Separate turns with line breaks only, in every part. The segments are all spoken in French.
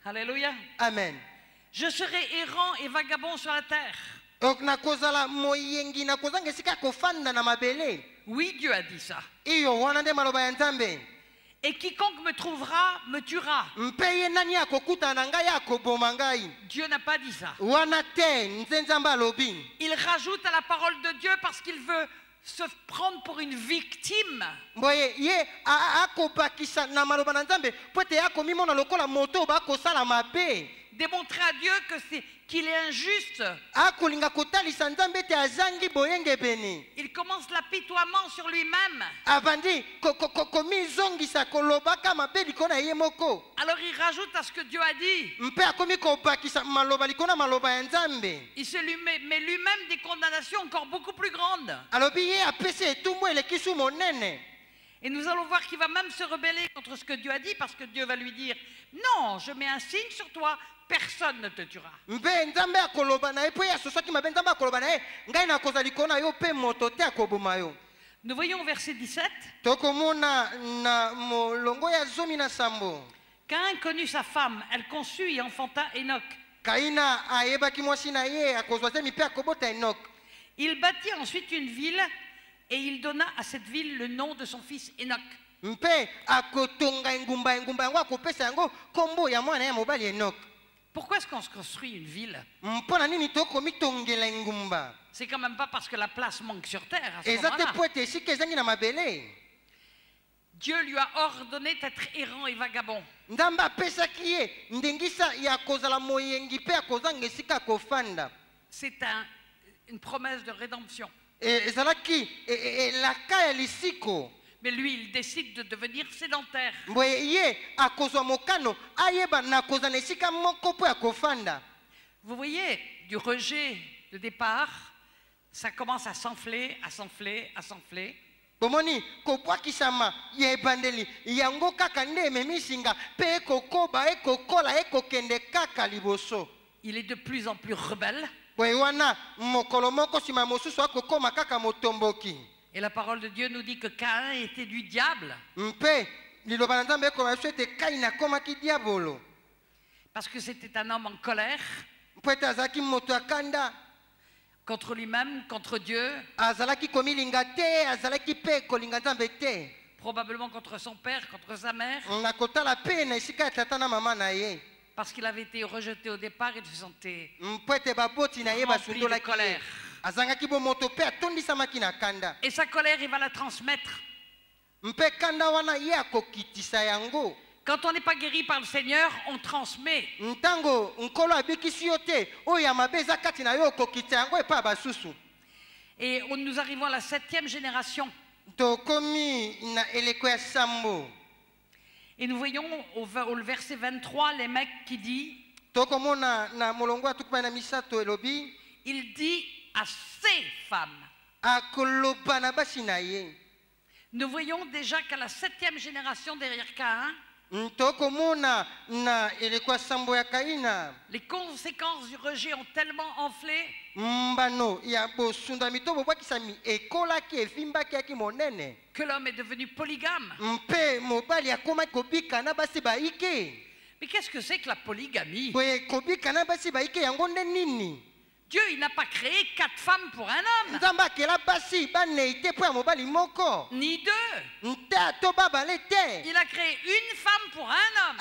Alléluia.
Amen.
Je serai errant et vagabond sur la terre. Oui, Dieu a dit ça. Et quiconque me trouvera me tuera. Dieu n'a pas dit ça. Il rajoute à la parole de Dieu parce qu'il veut se prendre pour une victime. Démontrer à Dieu qu'il est injuste. Il commence l'apitoiement sur lui-même. Alors il rajoute à ce que Dieu a dit. Il se met lui-même des condamnations encore beaucoup plus grandes. Et nous allons voir qu'il va même se rebeller contre ce que Dieu a dit, parce que Dieu va lui dire: non, je mets un signe sur toi, personne ne te tuera. Nous voyons au verset 17. Caïn connut sa femme, elle conçut et enfanta Enoch. Il bâtit ensuite une ville et il donna à cette ville le nom de son fils Enoch. Pourquoi est-ce qu'on se construit une ville? C'est quand même pas parce que la place manque sur terre à ce moment-là. Dieu lui a ordonné d'être errant et vagabond. C'est une promesse de rédemption. Mais lui, il décide de devenir sédentaire. Vous voyez, du rejet de départ, ça commence à s'enfler, à s'enfler, à s'enfler. Il est de plus en plus rebelle. Et la parole de Dieu nous dit que Caïn était du diable. Parce que c'était un homme en colère contre lui-même, contre Dieu, probablement contre son père, contre sa mère. Parce qu'il avait été rejeté au départ, il se sentait rempli de colère. Et sa colère, il va la transmettre. Quand on n'est pas guéri par le Seigneur, on transmet. Et nous arrivons à la 7e génération. Et nous voyons au verset 23 les mecs qui dit, il dit à ses femmes. Nous voyons déjà qu'à la 7e génération derrière Caïn, les conséquences du rejet ont tellement enflé que l'homme est devenu polygame. Mais qu'est-ce que c'est que la polygamie? Dieu, il n'a pas créé 4 femmes pour un homme. Ni 2. Il a créé une femme pour un homme.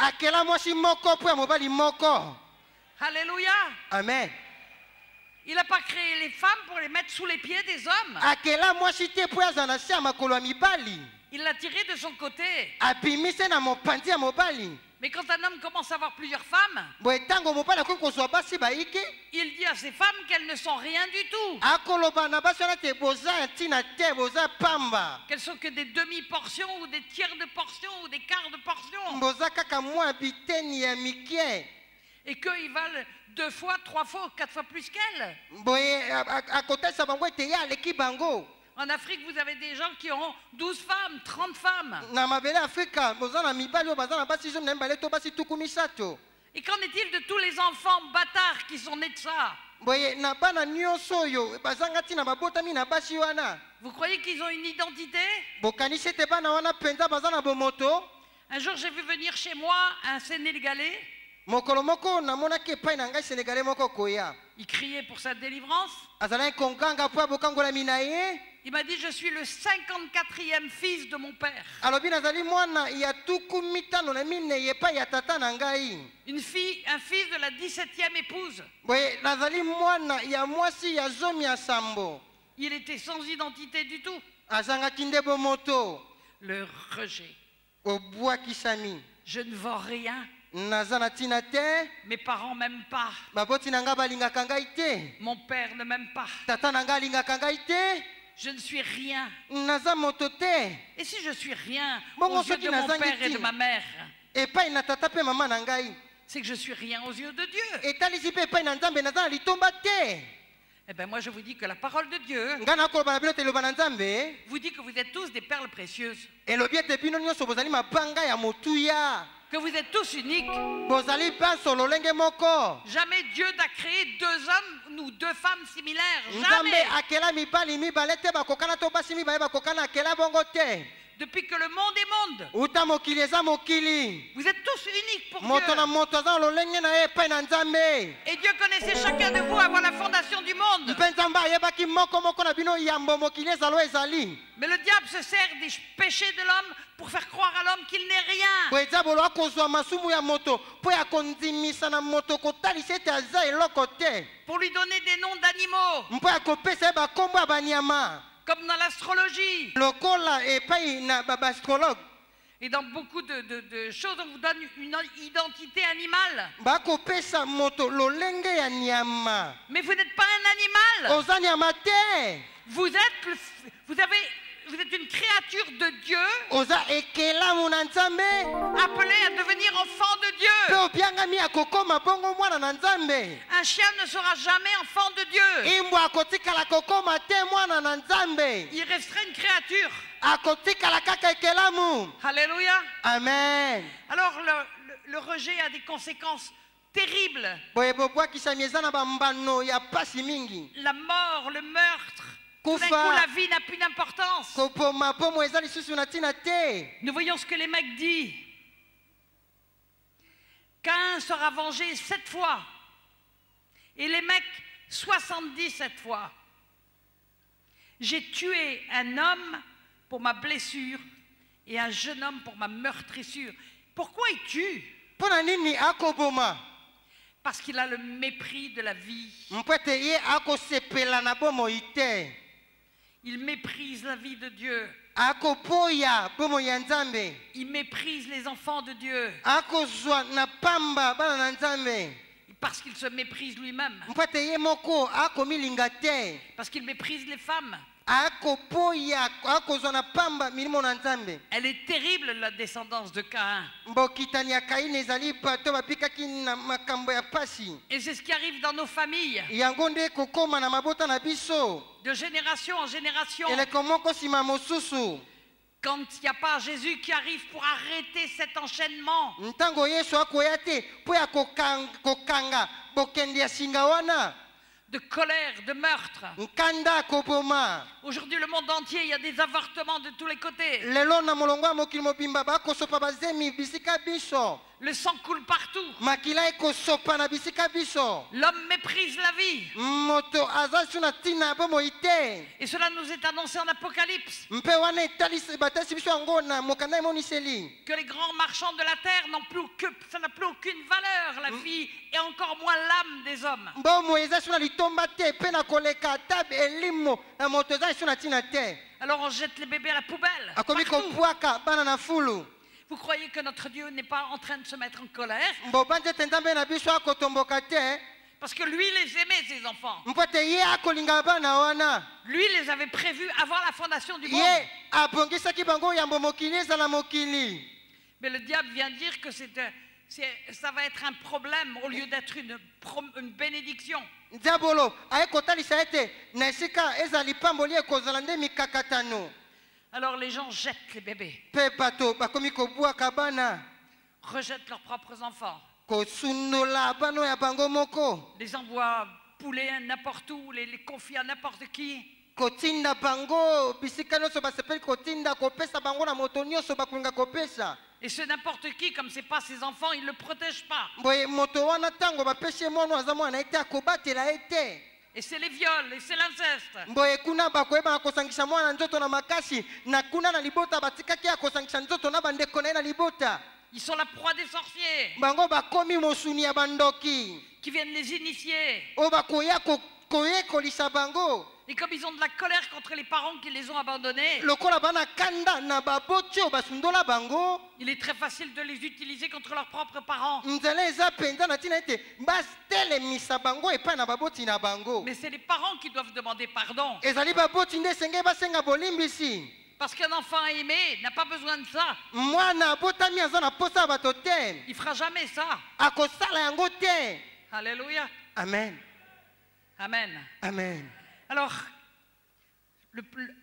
Alléluia.
Amen.
Il n'a pas créé les femmes pour les mettre sous les pieds des hommes. Il l'a tiré de son côté. Mais quand un homme commence à avoir plusieurs femmes, il dit à ses femmes qu'elles ne sont rien du tout. Qu'elles sont que des demi-portions ou des tiers de portions ou des quarts de portions. Et qu'ils valent 2 fois, 3 fois, 4 fois plus qu'elles. En Afrique, vous avez des gens qui ont 12 femmes, 30 femmes. Et qu'en est-il de tous les enfants bâtards qui sont nés de ça? Vous croyez qu'ils ont une identité? Un jour, j'ai vu venir chez moi un Sénégalais. Il criait pour sa délivrance. Il m'a dit, je suis le 54e fils de mon père. Un fils de la 17e épouse. Il était sans identité du tout. Le rejet. Je ne vaux rien. Mes parents ne m'aiment pas. Mon père ne m'aime pas. Je ne suis rien. Et si je suis rien aux yeux de mon père et de ma mère, c'est que je suis rien aux yeux de Dieu. Eh bien moi je vous dis que la parole de Dieu vous dit que vous êtes tous des perles précieuses. Que vous êtes tous uniques. Jamais Dieu n'a créé deux hommes ou deux femmes similaires. Jamais. Depuis que le monde est monde, vous êtes tous uniques pour Dieu. Et Dieu connaissait chacun de vous avant la fondation du monde. Mais le diable se sert des péchés de l'homme pour faire croire à l'homme qu'il n'est rien. Pour lui donner des noms d'animaux. Comme dans l'astrologie. Et dans beaucoup de choses, on vous donne une identité animale. Mais vous n'êtes pas un animal. Vous êtes une créature de Dieu, appelée à devenir enfant de Dieu. Un chien ne sera jamais enfant de Dieu. Il resterait une créature. Alléluia.
Amen.
Alors le rejet a des conséquences terribles. La mort, le meurtre. Tout d'un coup, la vie n'a plus d'importance. Nous voyons ce que les mecs disent. Caïn sera vengé 7 fois. Et les mecs, 77 fois. J'ai tué un homme pour ma blessure et un jeune homme pour ma meurtrissure. Pourquoi il tue? Parce qu'il a le mépris de la vie. Il méprise la vie de Dieu. Il méprise les enfants de Dieu. Parce qu'il se méprise lui-même. Parce qu'il méprise les femmes. Elle est terrible, la descendance de Caïn. Et c'est ce qui arrive dans nos familles. De génération en génération. Quand il n'y a pas Jésus qui arrive pour arrêter cet enchaînement. De colère, de meurtre. Aujourd'hui, le monde entier, il y a des avortements de tous les côtés. Le sang coule partout. L'homme méprise la vie. Et cela nous est annoncé en Apocalypse. Que les grands marchands de la terre ça n'a plus aucune valeur, la vie, et encore moins l'âme des hommes. Alors on jette les bébés à la poubelle. Vous croyez que notre Dieu n'est pas en train de se mettre en colère? Parce que lui les aimait, ses enfants. Lui les avait prévus avant la fondation du monde. Mais le diable vient dire que ça va être un problème au lieu d'être une bénédiction. Alors les gens jettent les bébés. Rejettent leurs propres enfants. Les envoient pouler n'importe où, les confient à n'importe qui. Et ce n'importe qui, comme c'est pas ses enfants, il ne le protège pas. Et c'est les viols, et c'est l'inceste. Ils sont la proie des sorciers qui viennent les initier. Et comme ils ont de la colère contre les parents qui les ont abandonnés, il est très facile de les utiliser contre leurs propres parents. Mais c'est les parents qui doivent demander pardon. Parce qu'un enfant aimé n'a pas besoin de ça. Il ne fera jamais ça. Alléluia.
Amen.
Amen.
Amen.
Alors,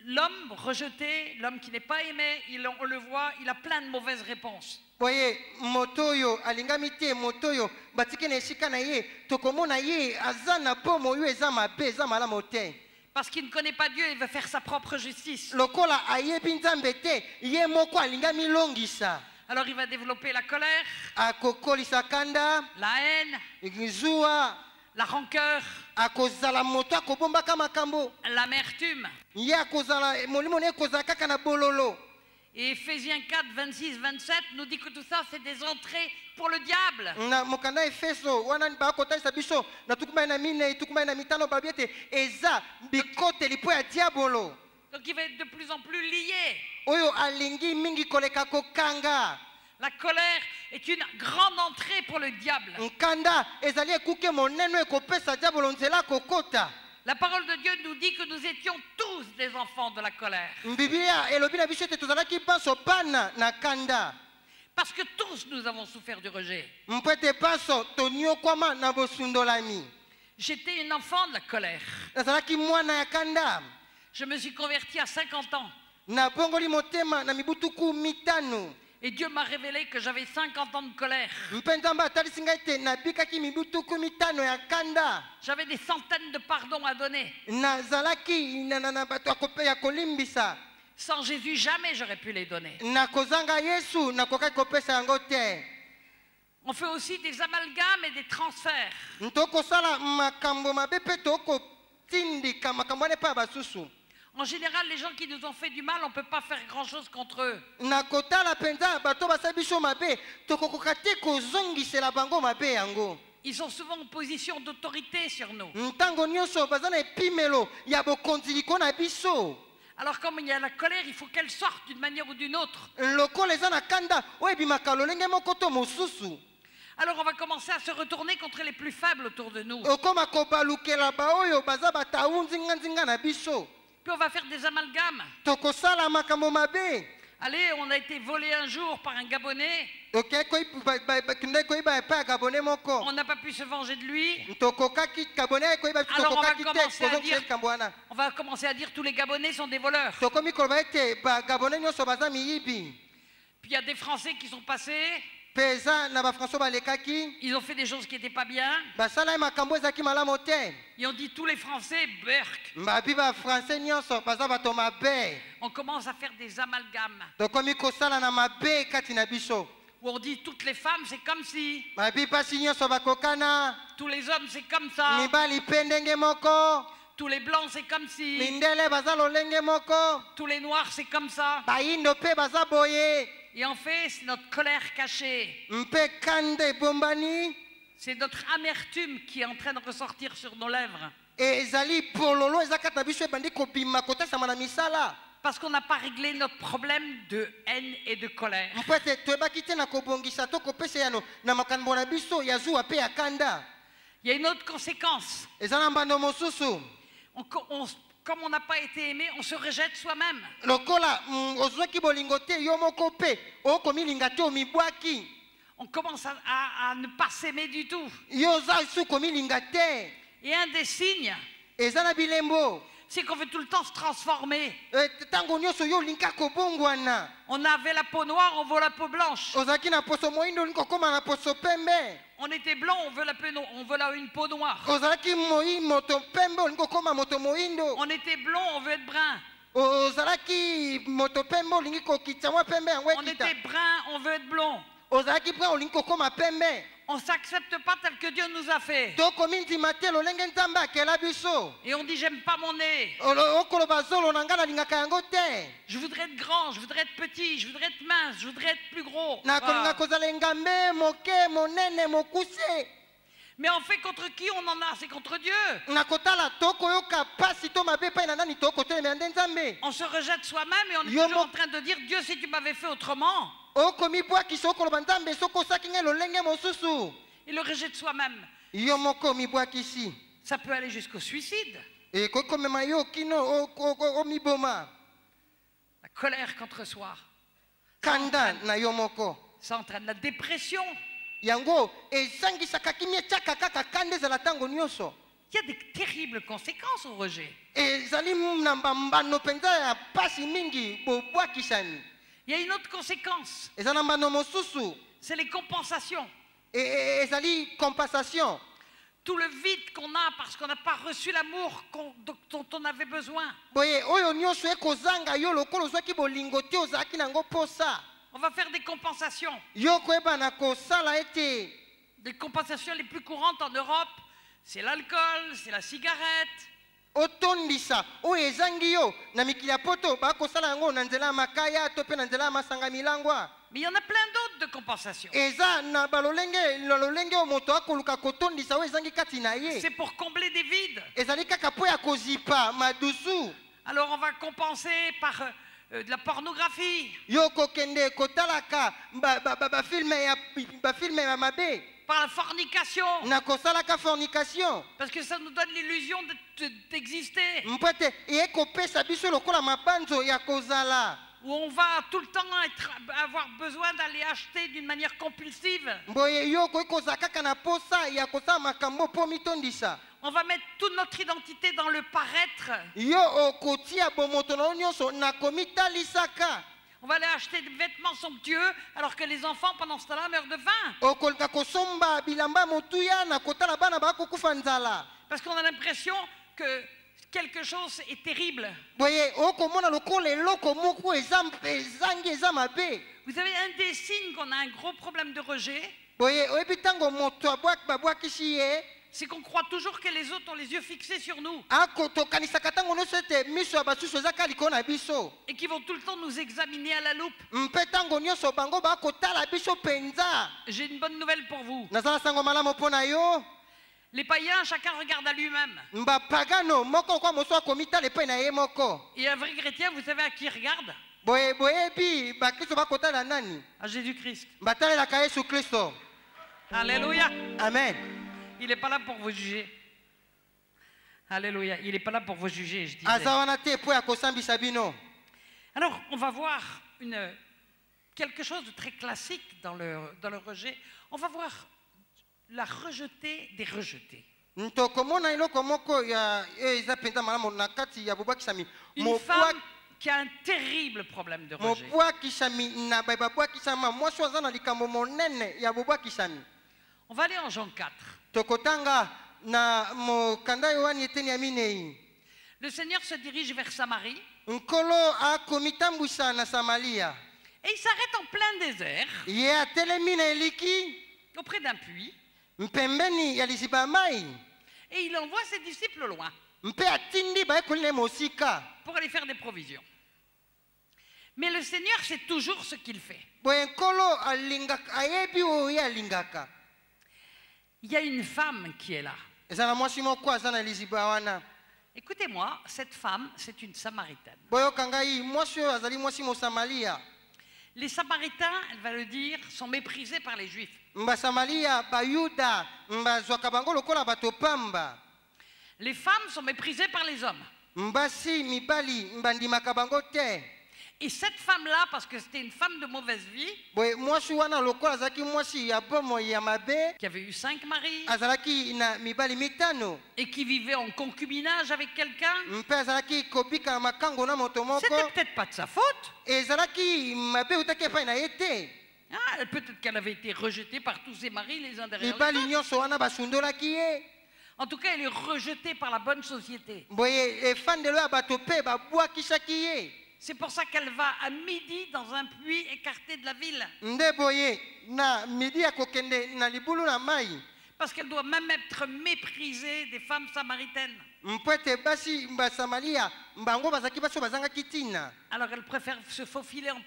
l'homme rejeté, l'homme qui n'est pas aimé, on le voit, il a plein de mauvaises réponses.
Voyez, motoyo alingamite motoyo batike na esika na ye tokomona ye azana bomo yo ezama be ezama la mote.
Parce qu'il ne connaît pas Dieu, il veut faire sa propre justice.
Lokola ayebi nzambe te ye moko alingami longisa.
Alors il va développer la colère,
akokolisa kanda,
la haine,
izua,
la rancœur,
akozala moto akobombaka makambo,
l'amertume.
ye akozala molimo ne kozala kaka na bololo.
Et Éphésiens 4, 26, 27 nous dit que tout ça c'est des entrées pour le diable.
Na mokanda Efeso wana ba kotalisa biso na tukuma na mine tukuma na mitano babiete eza bikote lipo ya diabolo.
Donc il va être de plus en plus lié.
Oyo alingi mingi koleka kokanga.
La colère est une grande entrée pour le diable.
Nkanda ezali ekuke moneno ekopesa diabolo nzela kokota.
La parole de Dieu nous dit que nous étions tous des enfants de la colère.
Biblia elobi na biso te tozalaki paso bana na kanda.
Parce que tous nous avons souffert du rejet.
Mpete paso toniokwama na bosundolami.
J'étais une enfant de la colère.
Nazalaki mwana ya kanda.
Je me suis converti à 50 ans.
Na bongoli motema na mibutuku mitano.
Et Dieu m'a révélé que j'avais 50 ans de colère. J'avais des centaines de pardons à donner. Sans Jésus, jamais j'aurais pu les donner. On fait aussi des amalgames et des transferts. En général, les gens qui nous ont fait du mal, on ne peut pas faire grand-chose contre eux. Ils sont souvent en position d'autorité sur nous. Alors comme il y a la colère, il faut qu'elle sorte d'une manière ou d'une autre. Alors on va commencer à se retourner contre les plus faibles autour de nous. Puis on va faire des amalgames. Allez, on a été volé un jour par un Gabonais. On n'a pas pu se venger de lui. Alors on va commencer à dire tous les Gabonais sont des voleurs. Puis il y a des Français qui sont passés. Ils ont fait des choses qui n'étaient pas bien. Ils ont dit tous les Français, berk. On commence à faire des amalgames. Où on dit toutes les femmes, c'est comme si. Tous les hommes, c'est comme ça. Tous les blancs, c'est comme si. Tous les noirs, c'est comme ça. Et en fait, c'est notre colère cachée. C'est notre amertume qui est en train de ressortir sur nos lèvres. Parce qu'on n'a pas réglé notre problème de haine et de colère. Il y a une autre conséquence. Comme on n'a pas été aimé, on se rejette soi-même. On commence à ne pas s'aimer du tout. Et un des signes, c'est qu'on veut tout le temps se transformer. On avait la peau noire, on veut la peau blanche. On était blanc, on veut une peau noire. On était blond, on veut être brun.
ozalaki moto pembe olingi kokita mwa pembe yango
On
ekita.
était brun, on veut être blond.
Ozalaki brun olingi kokoma pembe.
On ne s'accepte pas tel que Dieu nous a fait.
Tokomi ndima te lolenge nzambe akela biso.
Et on dit j'aime pas mon nez.
Okoloba zolo na nga nalingaka yango te.
Je voudrais être grand, je voudrais être petit, je voudrais être mince, je voudrais être plus gros.
Nakolinga
Ah.
kozala engambe moke monene mokuse.
Mais on fait contre qui on en a? C'est contre Dieu.
Nakotala tokoyoka pasi to mabe pa na nani tokotelemela nde nzambe.
On se rejette soi-même et on est
Yo
toujours
mo-
en train de dire Dieu, si tu m'avais fait autrement.
Okomi bwakisa okoloba nzambe soki osaki ngai lolenge mosusu.
Et le rejet de soi-même,
Yo moko mibwakisi.
ça peut aller jusqu'au suicide.
Ekoki komema yo kino omiboma.
La colère contre soi.
Kanda na yo moko.
Ça entraîne la dépression.
Yango ezangisaka kimia tiaka kaka kanda ezala ntango nyonso.
Il y a des terribles conséquences au rejet.
Ezali na mbano mpenza ya pasi mingi bobwakisani.
Il y a une autre conséquence,
Eza na mbano mosusu.
c'est les compensations.
Ezali compensation.
Tout le vide qu'on a parce qu'on n'a pas reçu l'amour dont on avait besoin.
Boye oyo nyonso ekozanga yo lokolo ozwaki bolingo te ozalaki nango posa.
On va faire des compensations.
Yo koyebana kosala ete.
Les compensations les plus courantes en Europe, c'est l'alcool, c'est la cigarette.
Otondisa oyo ezangi yo na mikili ya poto bakosala yango na nzela ya makaya to mpe na nzela ya masanga milangwa.
Mais il y en a plein d'autres de compensations.
Eza na lolenge oyo moto akoluka kotondisa oyo ezangi kati na ye.
C'est pour combler des vides.
Ezali kaka po ya kozipa madusu.
Alors on va compenser par de la pornographie,
Yo kokende kotalaka bafilme ya mabe.
par la fornication,
Na kosalaka fornication.
parce que ça nous donne l'illusion d'exister,
Mpo ete ekopesa biso lokola mabanzo ya kozala.
où on va tout le temps avoir besoin d'aller acheter d'une manière compulsive.
Boye yo koki kozala kaka na posa ya kosala makambo mpo mitondisa.
On va mettre toute notre identité dans le paraître.
Yo okotia bomoto na yo nyonso na komitalisaka.
On va aller acheter des vêtements somptueux alors que les enfants pendant ce temps-là meurent de faim.
Okolika kosomba bilamba motuya na kotala bana bakokufa nzala.
Parce qu'on a l'impression que quelque chose est terrible.
Boye okomona lokola eloko moko ezangi eza mabe.
Vous savez, un des signes qu'on a un gros problème de rejet,
Boye oyebi ntango moto babwakisi ye.
c'est qu'on croit toujours que les autres ont les yeux fixés sur nous
Tokanisaka ntango nyonso ete miso ya basusu ezaka likolo na biso.
et qui vont tout le temps nous examiner à la loupe.
Mpe ntango nyonso bango bakotala biso mpenza.
J'ai une bonne nouvelle pour vous.
Naza na sango malamu mpo na yo.
Les païens, chacun regarde à lui-même.
Mbapagano moko kwa moso akomitala epai na ye moko.
Et un vrai chrétien, vous savez à qui il regarde?
Boyebi bakristo bakotala nani?
À Jésus-Christ.
Batalelaka Yesu Kristo.
Alléluia.
Amen.
Il n'est pas là pour vous juger. Alléluia. Il n'est pas là pour vous juger, je disais.
Aza wana te po ya kosambisa bino.
Alors, on va voir quelque chose de très classique dans le rejet. On va voir la rejetée des rejetés.
Tokomona eloko moko ya eza penza malamu na kati ya bobwakisami.
Une femme qui a un terrible problème de rejet.
Mobwakisami na babwakisama mwasi aza na likambo monene ya bobwakisami.
On va aller en Jean 4.
Tokotanga na mokanda yohani eteni ya minei.
Le Seigneur se dirige vers Samarie
Nkolo akomitambwisa na Samaria.
et il s'arrête en plein désert
Ye atelemi na eliki
auprès d'un puits
mpembeni ya liziba ya mai.
et il envoie ses disciples loin
Mpe atindi bayekoli na ye mosika.
pour aller faire des provisions. Mais le Seigneur sait toujours ce qu'il fait.
Boye nkolo alingaka ayebi oyo ye alingaka.
Il y a une femme qui est là.
Eza na mwasi moko aza na liziba wana.
Écoutez-moi, cette femme, c'est une Samaritaine.
Boyoka ngai mwasi oyo azali mwasi mosamalia.
Les Samaritains, elle va le dire, sont méprisés par les Juifs.
Mbasamalia bayuda mbazwaka bango lokola bato pamba.
Les femmes sont méprisées par les hommes.
Mbasi mibali mbandimaka bango te.
Et cette femme-là, parce que c'était une femme de mauvaise vie,
Boye mwasi wana lokola azalaki mwasi ya bomo ya mabe.
qui avait eu 5 maris
Azalaki na mibali mitano.
et qui vivait en concubinage avec quelqu'un,
Mpe azalaki kobika na makango na moto moko.
c'était peut-être pas de sa faute.
Ezalaki mabe utaki epai na ye te.
Ah, peut-être qu'elle avait été rejetée par tous ses maris les uns derrière les
Mibali
autres.
nyonso wana basundolaki ye.
En tout cas, elle est rejetée par la bonne société.
boye efandelo ya bato mpe babwakisaki ye.
C'est pour ça qu'elle va à midi dans un puits écarté de la ville.
Nde boye na midi akokende na libulu na mai.
Parce qu'elle doit même être méprisée des femmes samaritaines.
Mpo ete basi basamaria bango bazalaki basi oyo bazangaki ntina.
Alors elle préfère se faufiler en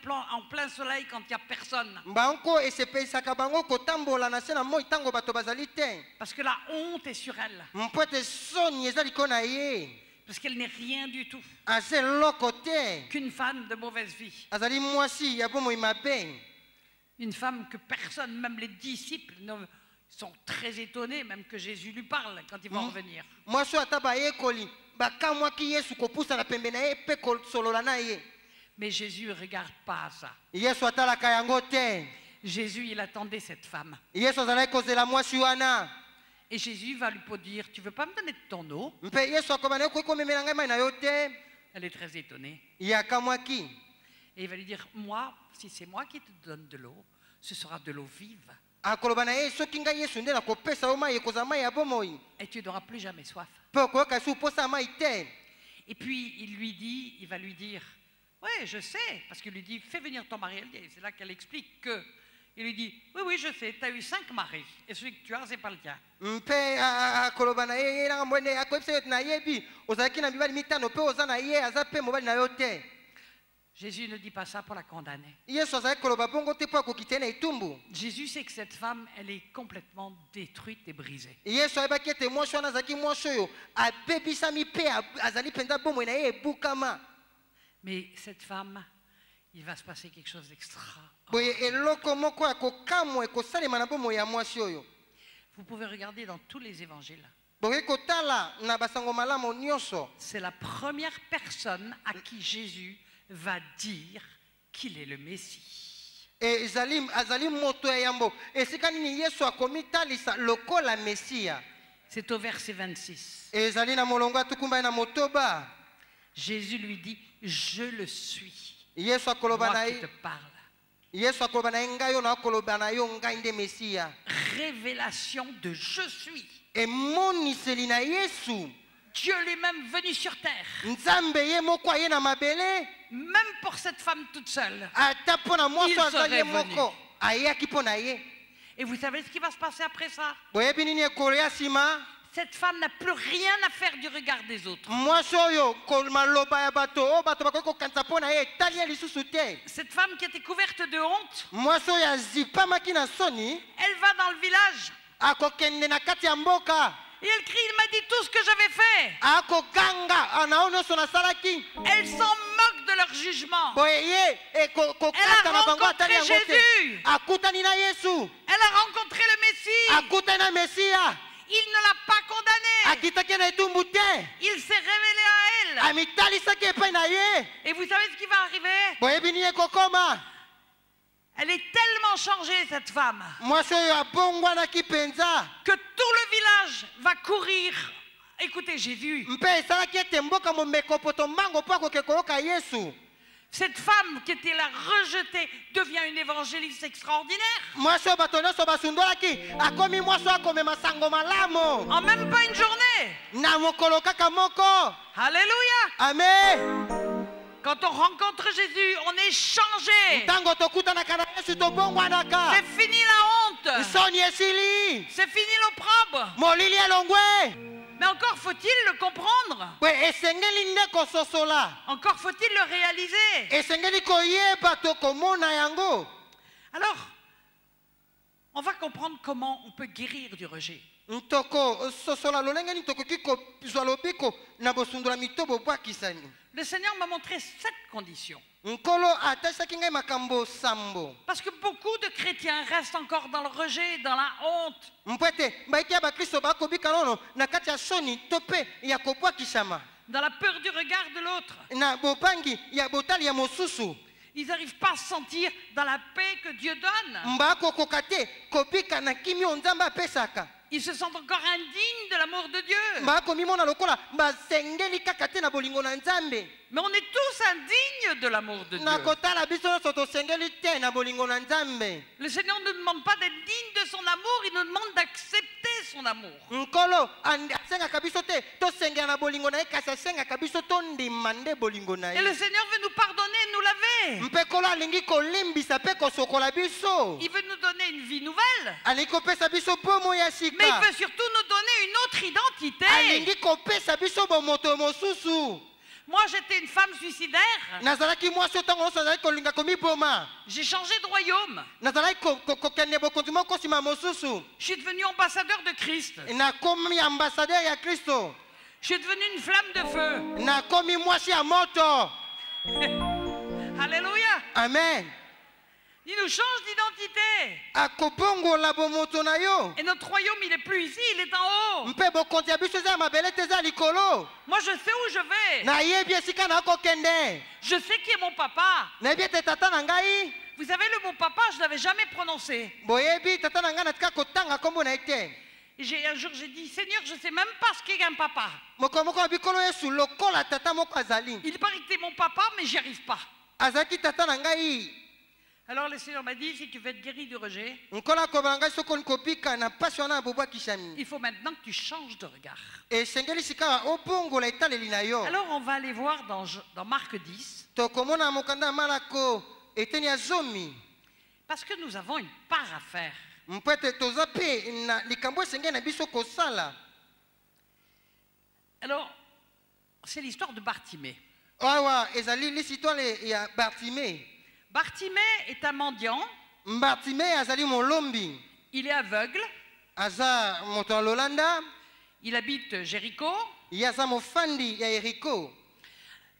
plein soleil quand il n'y a personne.
Bango esepesaka bango kotambola na se na moi ntango bato bazali te.
Parce que la honte est sur elle.
Mpo ete soni eza likolo na ye.
Parce qu'elle n'est rien du tout
aza eloko te.
qu'une femme de mauvaise vie.
Azali mwasi ya bomoi mabe.
Une femme que personne, même les disciples, sont très étonnés, même que Jésus lui parle quand il va revenir.
Mwasi oyo ata bayekoli bakamwaki Yesu kopusa na pembe na ye mpe kosolola na ye.
Mais Jésus ne regarde pas ça.
Yesu atalaka yango te.
Jésus, il attendait cette femme.
Yesu azalaki kozela mwasi wana.
Et Jésus va lui dire, tu ne veux pas me donner de ton eau?
Mpe Yesu akobana ye koki komemela ngai mai na yo te.
Elle est très étonnée.
Ye akamwaki.
Et il va lui dire, moi, si c'est moi qui te donne de l'eau, ce sera de l'eau vive.
Akoloba na ye soki ngai Yesu nde nakopesa yo mai ekozala mai ya bomoi.
Et tu n'auras plus jamais soif.
Mpe okoyoka esi oposa mai te.
Et puis il va lui dire, oui, je sais, parce qu'il lui dit, fais venir ton mari. C'est là qu'elle explique que, il lui dit, oui, oui, je sais, tu as eu 5 maris, et celui que tu as, c'est pas le tien.
Mpe akoloba na ye ye nanga mwene akoyebisa yo ete nayebi ozalaki na mibali mitano mpe oza na ye aza mpe mobali na yo te.
Jésus ne dit pas ça pour la condamner.
Yesu azalaki koloba bongo te mpo akokita ye na etumbu.
Jésus sait que cette femme, elle est complètement détruite et brisée.
Yesu ayebaki ete mwasi wana azalaki mwasi oyo abebisami mpe azali mpenza bomoi na ye ebukama.
Mais cette femme, il va se passer quelque chose d'extra.
Boye eloko moko ya kokamwa ekosalema na bomoi ya mwasi oyo.
Vous pouvez regarder dans tous les évangiles.
Boye kotala na basango malamu nyonso.
C'est la première personne à qui Jésus va dire qu'il est le Messie.
Azali moto ya yambo esika nini Yesu akomitalisa lokola Mesia.
C'est au verset 26.
Ezali na molongo atukumba na motoba.
Jésus lui dit, je le suis.
Yesu akoloba na
Moi qui te parle.
Yesu akoloba na ngai yo na akoloba na yo ngai nde Mesia.
Révélation de je suis.
Emoniseli na Yesu.
Dieu lui-même venu sur terre.
Nzambe ye moko aye na mabele.
Même pour cette femme toute seule.
Ata pona mwasi azali
venu.
moko ayaki pona ye.
Et vous savez ce qui va se passer après ça?
Boyebi nini ekoya sima?
Cette femme n'a plus rien à faire du regard des autres.
Mwasi oyo maloba ya bato o bato bakoki kokanisa pona ye etali ye lisusu te.
Cette femme qui était couverte de honte,
Mwasi oyo azipamaki na soni
elle va dans le village
akokende na kati ya mboka.
et elle crie, il m'a dit tout ce que j'avais fait.
Akoganga anao nyonso nasalaki.
Elle s'en moque de leur jugement.
Boye ye kokata na bango atali yango te. Akutani na Yesu.
Elle a rencontré le Messie.
Akutani na Mesia.
Il ne l'a pas condamnée.
Akitaki na etumbu te.
Il s'est révélé à elle.
Amitalisaki epai na ye.
Et vous savez ce qui va arriver?
Boyebi nini ekokoma?
Elle est tellement changée, cette femme,
Mwasi oyo abongwanaki mpenza.
que tout le village va courir. Écoutez, j'ai vu
Mpe esalaki ete mboka momeko poto mbango mpo akoke koyoka Yesu.
cette femme qui était là rejetée devient une évangéliste extraordinaire.
Mwasi oyo bato nyonso basundolaki akomi mwasi oyo akomema sango malamu.
En même pas une journée.
Na mokolo kaka moko.
Alléluia.
Amen.
Quand on rencontre Jésus, on est changé.
Ntango tokutanaka na Yesu tobongwanaka.
C'est fini la honte.
Soni esili.
C'est fini l'opprobre.
Molili elongwe.
Mais encore faut-il le comprendre.
Bwe esengeli nde kososola.
Encore faut-il le réaliser.
Esengeli koyeba tokomona yango.
Alors, on va comprendre comment on peut guérir du rejet.
Ntoko sosola lolenge ni tokoki kozwa lobiko na bosundola mitobo bwakisani.
Le Seigneur m'a montré 7 conditions.
Nkolo atasaki ngai makambo sambo.
Parce que beaucoup de chrétiens restent encore dans le rejet, dans la honte.
Mpwete baiki ya bakristo bakobika nono na kati ya soni to mpe ya kobwakisama.
Dans la peur du regard de l'autre.
Na bobangi ya botali ya mosusu.
Ils n'arrivent pas à se sentir dans la paix que Dieu donne.
Mbakokoka te kobika na kimio nzambe apesaka.
Ils se sentent encore indignes de l'amour de Dieu.
Mbakomimona lokola basengeli kaka te na bolingo na nzambe.
Mais on est tous indignes de l'amour de Dieu.
nakotala biso nyonso tosengeli te na bolingo na Nzambe.
Le Seigneur ne nous demande pas d'être digne de son amour, il nous demande d'accepter son amour.
Nkolo asengaka biso te tosengela na bolingo na ye kasi asengaka biso tondima nde bolingo na
Et le
ye.
Seigneur veut nous pardonner et nous laver.
Mpe Nkolo alingi kolimbisa mpe kosokola biso.
Il veut nous donner une vie nouvelle.
Alingi kopesa biso bomo ya
Mais il
sika.
veut surtout nous donner une autre identité.
Alingi kopesa biso bomoto mosusu.
Moi, j'étais une femme suicidaire.
Nazalaki mwasi ntango nyonso azalaki kolinga komiboma.
J'ai changé de royaume.
Nazalaki kokende bokonzi moko nsima mosusu.
Je suis devenue ambassadeur de Christ.
Nakomi ambassadeur ya Kristo.
Je suis devenue une flamme de feu.
Nakomi mwasi ya moto.
Alléluia.
Amen.
Il nous change d'identité.
Akobongola bomoto na yo.
Et notre royaume, il n'est plus ici, il est en haut.
Mpe bokonzi ya biso eza ya mabele te eza ya likolo.
Moi, je sais où je vais.
Nayebi esika nakokende.
Je sais qui est mon papa.
Nayebi ete tata na ngai.
Vous savez, le mot papa, je ne l'avais jamais prononcé.
Boyebi tata na ngai natika kotanga kombo na ye te.
Un jour, j'ai dit, Seigneur, je ne sais même pas ce qu'est un papa.
Moko moko na bikolo Yesu lokola tata moko azali.
Il paraît que tu es mon papa, mais j'y arrive pas.
Azalaki tata na ngai.
Alors le Seigneur m'a dit, si tu veux être guéri du rejet,
Nkola kobala ngai soko nkobika na pasi wana bobwa kishami.
il faut maintenant que tu changes de regard.
Esengeli sika obongola etaleli na yo.
Alors on va aller voir dans Marc 10,
Tokomona mokanda malako eteni ya zomi.
parce que nous avons une part à faire.
Mpo ete toza mpe na likambo esengeli na biso kosala.
Alors, c'est l'histoire de Bartimée.
Awa ezali lisitwale ya Bartimée.
Bartimée est un mendiant,
Bartimée azali molombi.
il est aveugle,
Aza moto ya Lolanda.
il habite Jéricho.
Ye aza mofandi ya Yeriko.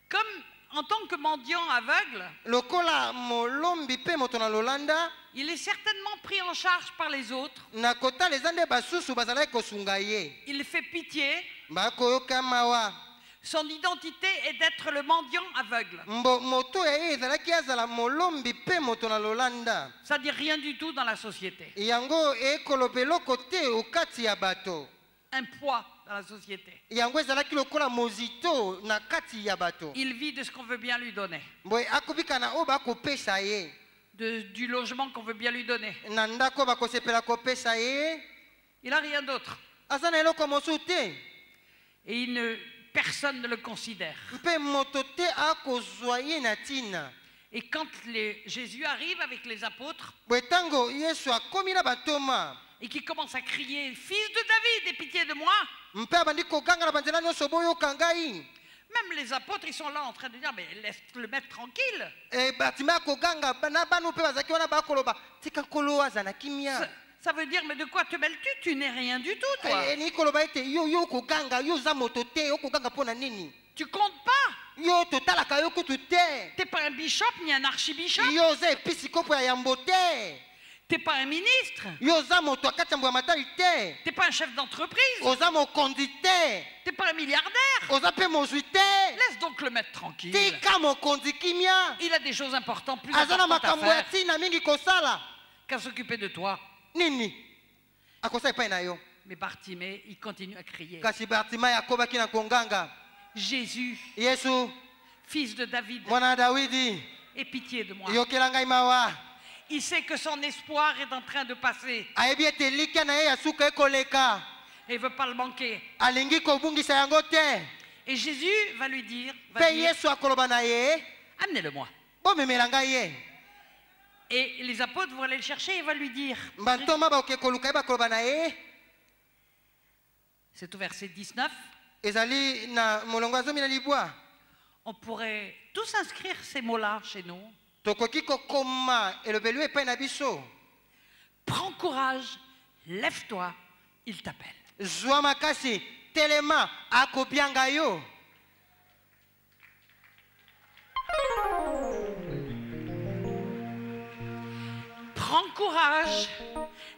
Comme en tant que mendiant aveugle,
Lokola molombi pe moto na Lolanda.
il est certainement pris en charge par les autres.
Na kota les ande basusu bazalaki kosunga ye.
Il fait pitié.
Bakoyoka mawa.
Son identité est d'être le mendiant aveugle.
Moto ya ye ezalaki azala molombi pe moto na Lolanda.
Ça ne dit rien du tout dans la société.
Yango ekoloba eloko te okati ya bato.
Un poids dans la société.
Yango ezalaki lokola mozito na kati ya bato.
Il vit de ce qu'on veut bien lui donner.
Boye akobika na oyo bakopesa ye.
Du logement qu'on veut bien lui donner.
Na ndako bakosepela kopesa ye.
Il n'a rien d'autre.
Aza na eloko mosusu te.
Et personne ne le considère.
Mpe moto te akozwa ye na ntina.
Et quand Jésus arrive avec les apôtres
Boye ntango Yesu akomi na bantoma.
et qu'il commence à crier, Fils de David, aie pitié de moi.
Mpe abandi koganga na banzela nyonso boyoka ngai.
Même les apôtres, ils sont là en train de dire, mais laisse le maître tranquille.
Bartimée akoganga na banu mpe bazalaki wana bakoloba tika nkolo aza na kimia.
Ça veut dire, mais de quoi te mêles-tu? Tu n'es rien du tout, toi.
Ni koloba ete yo koganga yo za moto te yo koganga pona nini.
Tu comptes pas.
Yo totalaka yo kutu te.
T'es pas un bishop ni un archibishop.
Yo za episikopo ya yambo te.
T'es pas un ministre.
Yo za moto akati ya matali te.
T'es pas un chef d'entreprise.
Oza mokonzi te.
T'es pas un milliardaire.
Oza pe mozwi te.
Laisse donc le maître tranquille.
Tika mokonzi kimia.
Il a des choses importantes, plus
Aza na
importantes à
makambo ya
faire
tina mingi kosala.
qu'à s'occuper de toi.
Nini akosala epai na yo.
Mais Bartimée, il continue à crier.
Kasi Bartimée akobaki na konganga.
Jésus,
Yesu
fils de David,
mwana Dawidi
aie pitié de moi.
yokela ngai mawa.
Il sait que son espoir est en train de passer
Ayebi ete likia na ye ya suka ekoleka.
et il ne veut pas le manquer.
Alingi kobungisa yango te.
Et Jésus va lui dire,
Pe Yesu akoloba na ye
amenez-le-moi.
bomemela ngai ye.
Et les apôtres vont aller le chercher et il va lui dire,
Bantoma baoke koluka ye bakoloba na ye.
c'est au verset 19,
Ezali na molongo ya zomi na libwa.
on pourrait tous inscrire ces mots-là chez nous.
Tokoki kokoma elobeli epai na biso.
Prends courage, lève-toi, il t'appelle.
Zwa makasi telema akobianga yo.
Prends courage,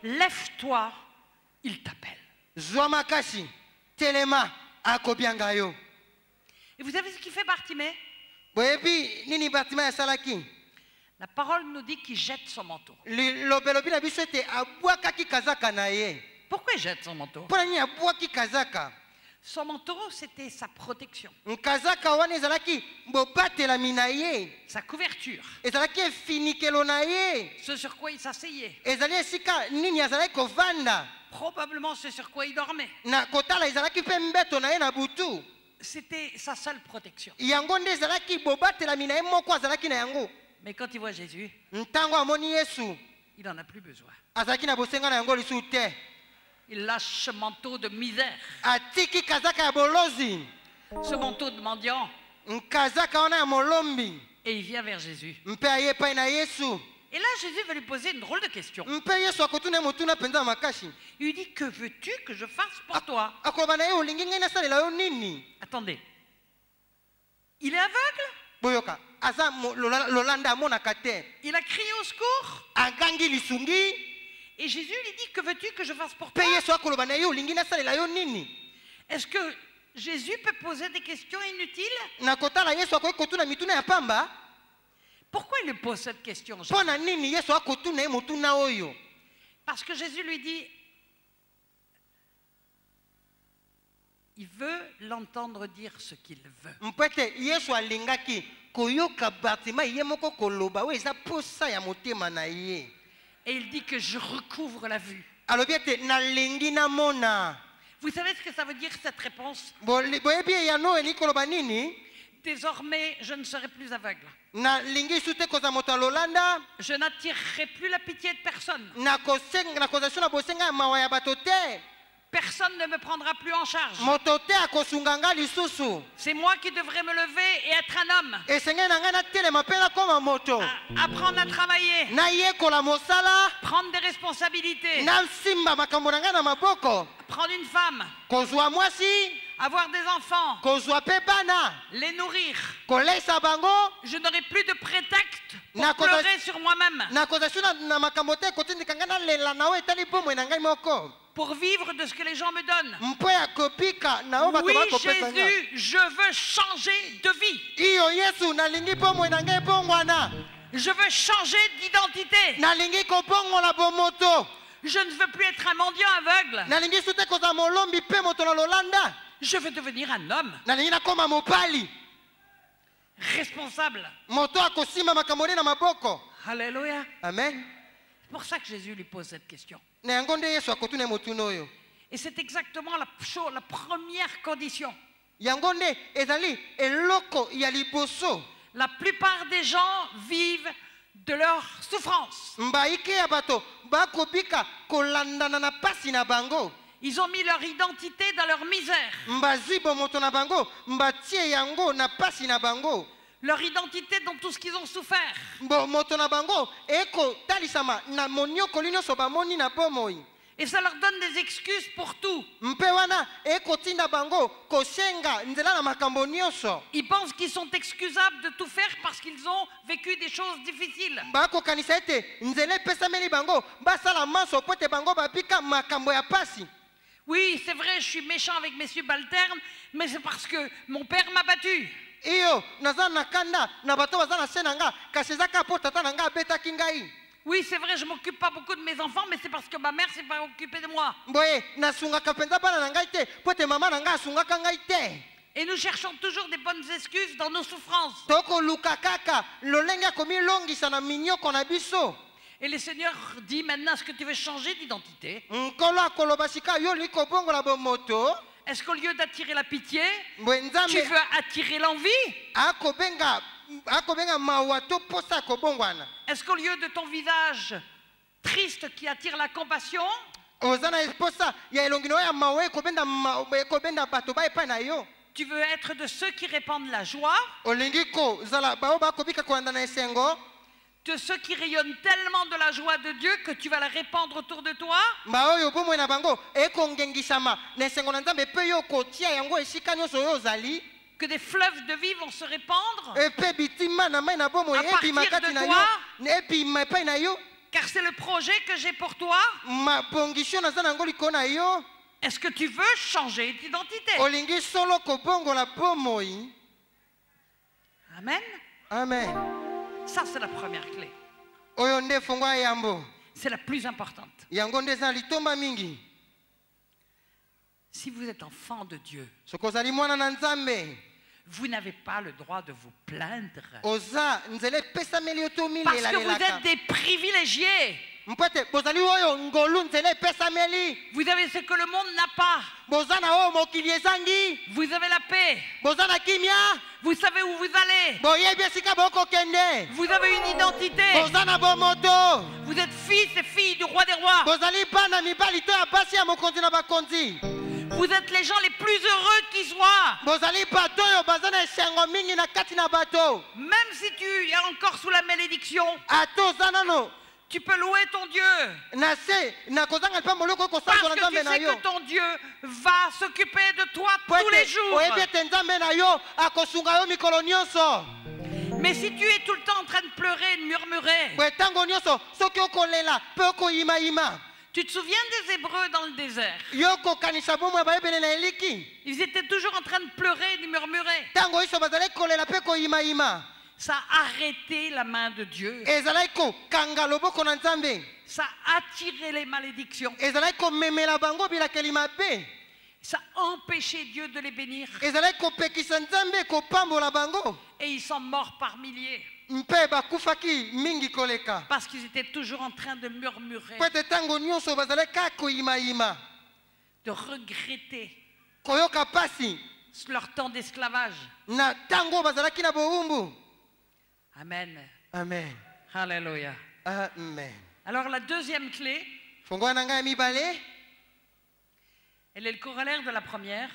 lève-toi, il t'appelle.
Zwa makasi telema akobianga yo.
Et vous savez ce qu'il fait Bartimée?
Boyebi nini Bartimée asalaki?
La parole nous dit qu'il jette son manteau.
Lobelobi na biso ete abwakaki kazaka na ye.
Pourquoi il jette son manteau?
Mpona nini abwaki kazaka?
Son manteau, c'était sa protection,
Nkazaka wana ezalaki bobatelami na ye.
sa couverture,
Ezalaki efinikelo na ye.
ce sur quoi il s'asseyait,
Ezali esika nini azalaki kovanda.
probablement ce sur quoi il dormait.
Na kotala ezalaki mpe mbeto na ye na butu.
C'était sa seule protection.
Yango nde ezalaki bobatelami na ye moko azalaki na yango.
Mais quand il voit Jésus,
Ntango amoni Yesu,
il n'en a plus besoin.
azalaki na bosenga na yango lisusu te.
Il lâche ce manteau de misère,
Atiki kazaka ya bolozi.
ce manteau de mendiant,
Nkazaka wana ya molombi.
et il vient vers Jésus.
Mpe aye epai na Yesu.
Et là, Jésus va lui poser une drôle de question.
Mpe Yesu akotuna ye motuna mpenza makashi.
Il lui dit, que veux-tu que je fasse pour toi?
Akoloba na ye olingi ngai nasalela yo nini?
Attendez. Il est aveugle?
Boyoka, aza lolanda amonaka te.
Il a crié au secours?
Agangi lisungi.
Et Jésus lui dit, que veux-tu que je fasse pour
Mpe
toi?
Yesu akoloba na ye olingi nasalela yo nini?
Est-ce que Jésus peut poser des questions inutiles?
Na kotala Yesu akoki kotuna mituna ya pamba.
Pourquoi il lui pose cette question, Jésus?
Mpo na nini Yesu akotuna ye motuna oyo?
Parce que Jésus lui dit, il veut l'entendre dire ce qu'il veut.
Mpo ete Yesu alingaki koyoka Bartima ye moko koloba oyo eza posa ya motema na ye.
Et il dit que je recouvre la vue.
Alobi ete nalingi namona.
Vous savez ce que ça veut dire, cette réponse?
Boyebi eyano eli koloba nini?
Désormais, je ne serai plus aveugle.
Nalingi su te kozala moto ya lolanda.
Je n'attirerai plus la pitié de personne.
Nakozala so na bosenga ya mawa ya bato te.
Personne ne me prendra plus en charge.
Moto te akosunga nga lisusu.
C'est moi qui devrais me lever et être un homme.
Esengeli na ngai natelema mpe nakoma moto.
Apprendre à travailler.
Nayekola mosala.
Prendre des responsabilités.
Nasimba makambo na ngai na maboko.
Prendre une femme.
Kozwa mwasi.
Avoir des enfants.
Kozwa mpe bana.
Les nourrir.
Kolesa bango.
Je n'aurai plus de prétexte pour
Na koza-
pleurer sur moi-même.
nakozwa su na makambo te kotindika ngai nalela na oyo etali bomoi na ngai moko.
Pour vivre de ce que les gens me donnent.
Mpo ya kopika na oyo bato
Oui,
bakopesa ngai.
Jésus, je veux changer de vie.
Iyo Yesu nalingi bomoi na ngai ebongwana.
Je veux changer d'identité.
Nalingi kobongola bomoto.
Je ne veux plus être un mendiant aveugle.
Nalingi su te kozala molombi mpe moto na lolanda.
Je veux devenir un homme
Nalingi nakoma mobali.
responsable.
Moto akosimba makambo ne na maboko.
Alléluia.
Amen.
C'est pour ça que Jésus lui pose cette question.
Na yango nde Yesu akotuna ye motuna oyo.
Et c'est exactement la première condition.
Yango nde ezali eloko ya liboso.
La plupart des gens vivent de leur souffrance.
Mbaike ya bato bakobika kolandana na pasi na bango.
Ils ont mis leur identité dans leur misère.
Mbazi bomoto na bango, mbatie yango na pasi na bango.
Leur identité dans tout ce qu'ils ont souffert.
Bomoto na bango eko talisama na moniokoli nyonso bamoni na bomoi.
Et ça leur donne des excuses pour tout.
Mpe wana eko tinda bango kosenga nzela na makambo nyonso.
Ils pensent qu'ils sont excusables de tout faire parce qu'ils ont vécu des choses difficiles.
Bakokanisa ete nzela epesameli bango basala manso po ete bango babika makambo ya pasi.
Oui, c'est vrai, je suis méchant avec mes subalternes, mais c'est parce que mon père m'a battu.
Iyo naza na kanda na bato baza na se na nga kasi ezaka po tata na nga abetaki ngai.
Oui, c'est vrai, je ne m'occupe pas beaucoup de mes enfants, mais c'est parce que ma mère s'est pas occupée de moi.
Boye nasungaka mpenza bana na ngai te po ete mama na ngai asungaka ngai te.
Et nous cherchons toujours des bonnes excuses dans nos souffrances.
Tokoluka kaka lolenge akomilongisa na minyoko na biso.
Et le Seigneur dit maintenant, est-ce que tu veux changer d'identité?
Nkolo akoloba sika yo likobongola bomoto.
Est-ce qu'au lieu d'attirer la pitié,
Boye
tu
nzambe
veux attirer l'envie?
akobenga mawa to posa akobongwana.
Est-ce qu'au lieu de ton visage triste qui attire la compassion,
Oza na posa ya elongi no ya mawa ekobenda bato ba epai na yo.
tu veux être de ceux qui répandent la joie,
Olingi ko zala bao bakobika kolanda na esengo.
de ceux qui rayonnent tellement de la joie de Dieu que tu vas la répandre autour de toi?
Oyo bomoi na bango ekongengisama na esengo na nzambe mpe yo kotia yango esika nyonso oyo ozali.
Que des fleuves de vie vont se répandre?
Epe bitima na mai na bomoi
À partir
ebima kati
de
na
toi,
yo ebima epai na yo.
Car c'est le projet que j'ai pour toi.
Mapongisho naza nango likolo na yo.
Est-ce que tu veux changer d'identité?
Olingi solo kobongola bomoi.
Amen.
Amen.
Ça, c'est la première clé.
Oyo nde fungwa yambo.
C'est la plus importante.
Yango nde eza litomba mingi.
Si vous êtes enfant de Dieu,
soki ozali mwana na nzambe
vous n'avez pas le droit de vous plaindre.
oza nzela epesameli yo
Parce que vous
tomilelalelaka
êtes des privilégiés.
mpo ete bozali oyo ngolu nzela epesameli
Vous avez ce que le monde n'a pas.
boza na oyo mokili ezangi
Vous avez la paix.
boza na kimia
Vous savez où vous allez.
boyebi esika bokokende
Vous avez une identité.
boza na bomoto
Vous êtes fils et filles du roi des rois.
bozali bana mibali to ya basi ya mokonzi na bakonzi
Vous êtes les gens les plus heureux qui soient.
bozali bato oyo baza na esengo mingi na kati na bato
Même si tu es encore sous la malédiction,
ata oza nano
tu peux louer ton Dieu.
na se na kozanga lipa moloko oyo
Parce
kosanzola
que
nzambe
tu
na
sais
yo
que ton Dieu va s'occuper de toi
po
tous les
ete
jours.
oyebi ete nzambe na yo akosunga yo mikolo nyonso
Mais si tu es tout le temps en train de pleurer et de murmurer,
po ntango nyonso soki okolela mpe okoyimayima
tu te souviens des Hébreux dans le désert?
yo kokanisa bomoi bayebele na eliki
Ils étaient toujours en train de pleurer et de murmurer.
ntango iso bazali kolela mpe koyimayima
Ça a arrêté la main de Dieu.
ezalaki kokanga loboko na nzambe
Ça a attiré les malédictions.
ezalaki komemela bango bilakeli mabe
Ça a empêché Dieu de les bénir.
ezalaki kopekisa nzambe kopambola bango
Et ils sont morts par milliers.
mpe bakufaki mingi koleka
Parce qu'ils étaient toujours en train de murmurer,
po ete ntango nyonso bazalaki kaka koyimayima
de regretter
koyoka pasi
leur temps d'esclavage.
na ntango bazalaki na bowumbu
Amen.
amen
Alléluia.
amen
Alors la deuxième clé,
fongoa na ngai ya mibale
elle est le corollaire de la première,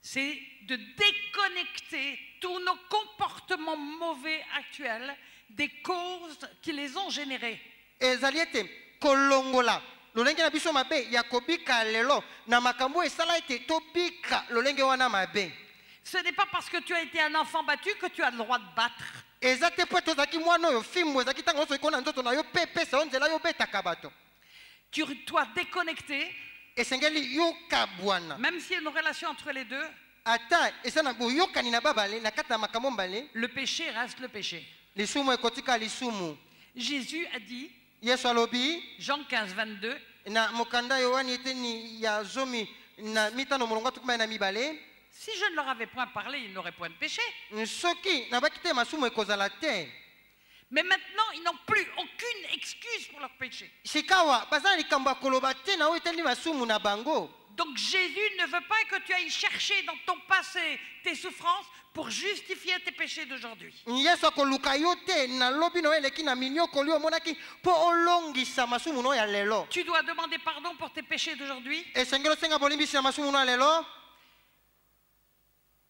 c'est de déconnecter tous nos comportements mauvais actuels des causes qui les ont générés.
ezali ete kolongola lolenge na biso mabe ya kobika lelo na makambo esala ete tobika lolenge wana mabe
Ce n'est pas parce que tu as été un enfant battu que tu as le droit de battre.
eza te po ete ozalaki mwana oyo fimbu ezalaki ntango nyonso ekona nzoto na yo mpe epesa yo nzela yo obetaka bato
Tu dois déconnecter,
esengeli yokabwana
même s'il y a une relation entre les deux,
ata eza na boyokani na babale na kati na makambo mbale
le péché reste le péché.
lisumu ekotika lisumu
Jésus a dit,
yesu alobi
Jean 15, 22,
na mokanda yohani eteni ya zomi na mitano molongo atukuma na mibale
si je ne leur avais point parlé, ils n'auraient point de péché.
soki nabaki te masumu ekozala te
Mais maintenant, ils n'ont plus aucune excuse pour leur péché.
sikawa baza na likambo ya koloba te na oyo eteli masumu na bango
Donc Jésus ne veut pas que tu ailles chercher dans ton passé tes souffrances pour justifier tes péchés d'aujourd'hui.
yesu akoluka yo te na lobi na oyo eleki na miniokoli omonaki mpo olongisa masumu no ya lelo
Tu dois demander pardon pour tes péchés d'aujourd'hui
esengeli osenga bolimbisi na masumu no ya lelo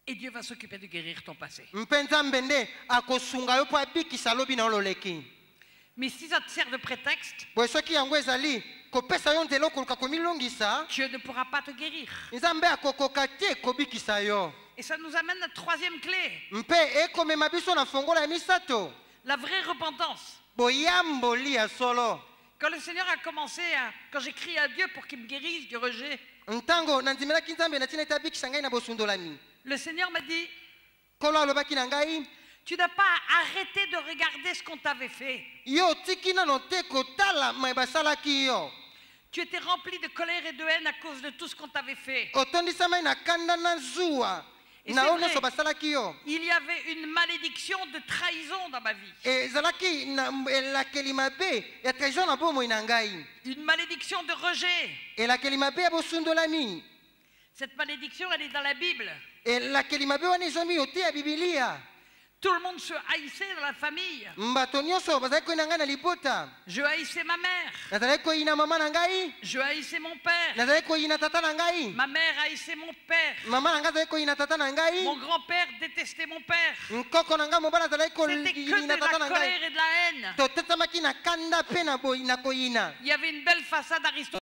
et Dieu va s'occuper de guérir ton passé.
mpe nzambe nde akosunga yo mpo abikisa lobi na yo loleki
Mais si ça te sert de prétexte,
boye soki yango ezali kopesa yo nzela okoluka komilongisa
Dieu ne pourra pas te guérir.
nzambe akokoka te kobikisa yo
Et ça nous amène à la troisième clé,
mpe ekomema biso na fongola ya misato
la vraie repentance.
boyamboli ya solo
Quand le Seigneur a commencé quand j'ai crié à Dieu pour qu'il me guérisse du rejet,
ntango nandimelaki nzambe na ntina ete abikisa ngai na bosundolami
le Seigneur m'a dit,
nkolo alobaki na ngai
tu n'as pas arrêté de regarder ce qu'on t'avait fait.
yo otiki nano te kotala mai basalaki yo
Tu étais rempli de colère et de haine à cause de tout ce qu'on t'avait fait.
otondisamai na kanda na zuwa
Et
na
c'est
oyo
vrai.
nyonso basalaki yo
Il y avait une malédiction de trahison dans ma vie.
ezalaki na elakeli mabe ya trahison na bomoi na ngai
Une malédiction de rejet.
elakeli mabe ya bosundolami
Cette malédiction, elle est dans la Bible.
elakeli mabe wana ezomi yo te ya bibilia
Tout le monde se haïssait dans la famille.
bato nyonso bazalaki koyina ngai na libota
Je haïssais ma mère.
nazalaki koyina mama na ngai
Je haïssais mon père.
nazalaki koyina tata na ngai
Ma mère haïssait mon père.
mama na ngai azalaki koyina tata na ngai
Mon grand-père détestait mon père.
nkoko na ngai mobali azalaki
C'était que de
koyina tata
la
na ngai
colère et de la haine.
totetamaki na kanda mpe na koyina
Il y avait une belle façade aristocratique